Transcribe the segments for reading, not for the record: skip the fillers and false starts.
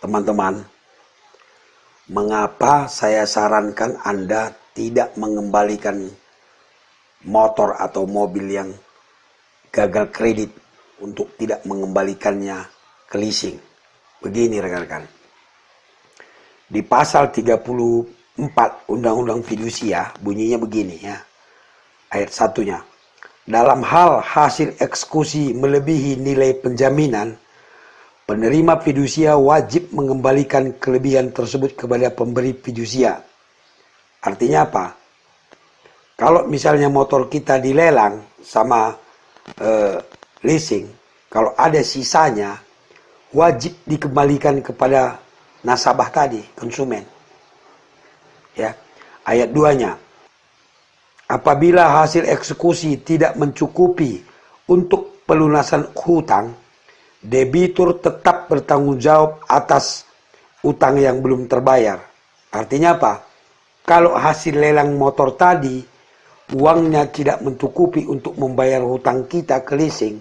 teman-teman, mengapa saya sarankan Anda tidak mengembalikan motor atau mobil yang gagal kredit untuk tidak mengembalikannya ke leasing. Begini rekan-rekan. Di pasal 34 Undang-Undang Fidusia bunyinya begini ya. Ayat 1-nya. Dalam hal hasil eksekusi melebihi nilai penjaminan, penerima fidusia wajib mengembalikan kelebihan tersebut kepada pemberi fidusia. Artinya apa? Kalau misalnya motor kita dilelang sama leasing, kalau ada sisanya, wajib dikembalikan kepada nasabah tadi, konsumen. Ya, ayat 2-nya. Apabila hasil eksekusi tidak mencukupi untuk pelunasan hutang, debitur tetap bertanggung jawab atas utang yang belum terbayar. Artinya apa? Kalau hasil lelang motor tadi, uangnya tidak mencukupi untuk membayar hutang kita ke leasing,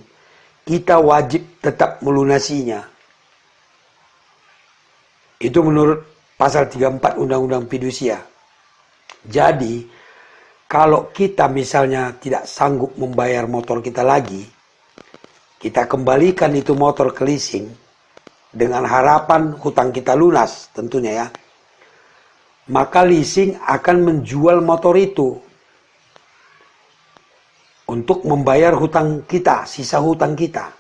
kita wajib tetap melunasinya. Itu menurut pasal 34 Undang-Undang Fidusia. Jadi, kalau kita misalnya tidak sanggup membayar motor kita lagi, kita kembalikan itu motor ke leasing dengan harapan hutang kita lunas tentunya ya. Maka leasing akan menjual motor itu untuk membayar hutang kita, sisa hutang kita.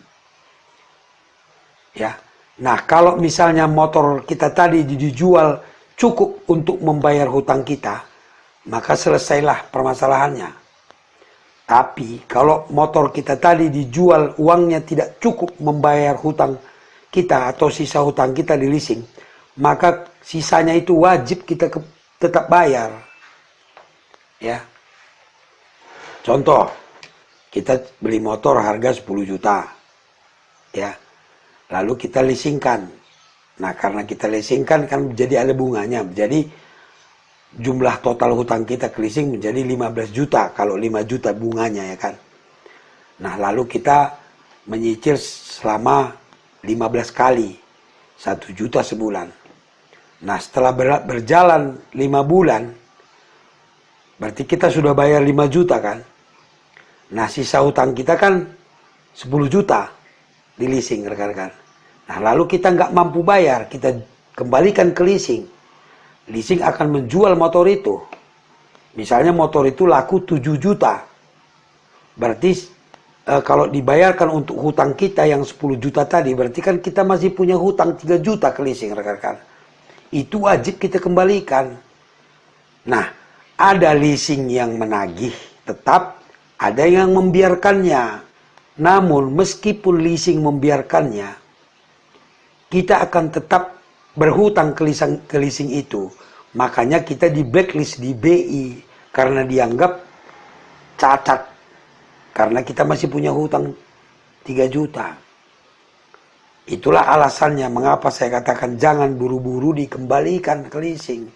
Ya. Nah, kalau misalnya motor kita tadi dijual cukup untuk membayar hutang kita, maka selesailah permasalahannya. Tapi kalau motor kita tadi dijual uangnya tidak cukup membayar hutang kita atau sisa hutang kita di leasing, maka sisanya itu wajib kita tetap bayar. Ya. Contoh, kita beli motor harga 10 juta. Ya. Lalu kita leasingkan. Nah, karena kita leasingkan kan jadi ada bunganya. Jadi jumlah total hutang kita ke leasing menjadi 15 juta. Kalau 5 juta bunganya ya kan. Nah, lalu kita menyicil selama 15 kali. 1 juta sebulan. Nah, setelah berjalan 5 bulan, berarti kita sudah bayar 5 juta kan. Nah, sisa hutang kita kan 10 juta di leasing rekan-rekan. Nah, lalu kita nggak mampu bayar, kita kembalikan ke leasing. Leasing akan menjual motor itu. Misalnya motor itu laku 7 juta. Berarti kalau dibayarkan untuk hutang kita yang 10 juta tadi, berarti kan kita masih punya hutang 3 juta ke leasing rekan-rekan. Itu wajib kita kembalikan. Nah, ada leasing yang menagih tetap, ada yang membiarkannya. Namun meskipun leasing membiarkannya, kita akan tetap berhutang ke leasing itu. Makanya kita di blacklist di BI karena dianggap cacat. Karena kita masih punya hutang 3 juta. Itulah alasannya mengapa saya katakan jangan buru-buru dikembalikan ke leasing.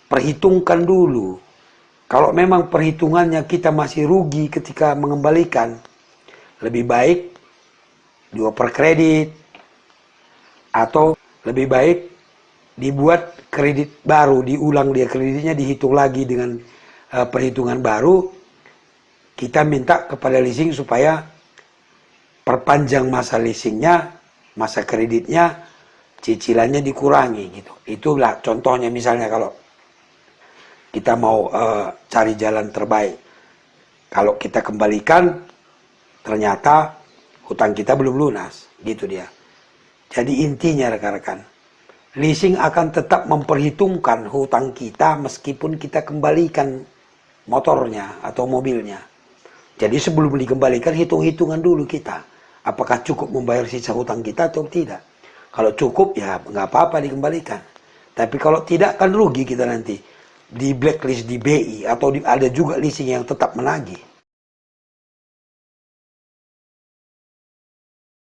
Perhitungkan dulu. Kalau memang perhitungannya kita masih rugi ketika mengembalikan, lebih baik dioper kredit, atau lebih baik dibuat kredit baru, diulang dia kreditnya, dihitung lagi dengan perhitungan baru. Kita minta kepada leasing supaya perpanjang masa leasingnya, masa kreditnya, cicilannya dikurangi gitu. Itulah contohnya misalnya kalau kita mau cari jalan terbaik. Kalau kita kembalikan, ternyata hutang kita belum lunas, gitu dia. Jadi intinya rekan-rekan, leasing akan tetap memperhitungkan hutang kita meskipun kita kembalikan motornya atau mobilnya. Jadi sebelum dikembalikan, hitung-hitungan dulu kita. Apakah cukup membayar sisa hutang kita atau tidak. Kalau cukup ya nggak apa-apa dikembalikan. Tapi kalau tidak kan rugi kita nanti. Di blacklist di BI atau ada juga leasing yang tetap menagih.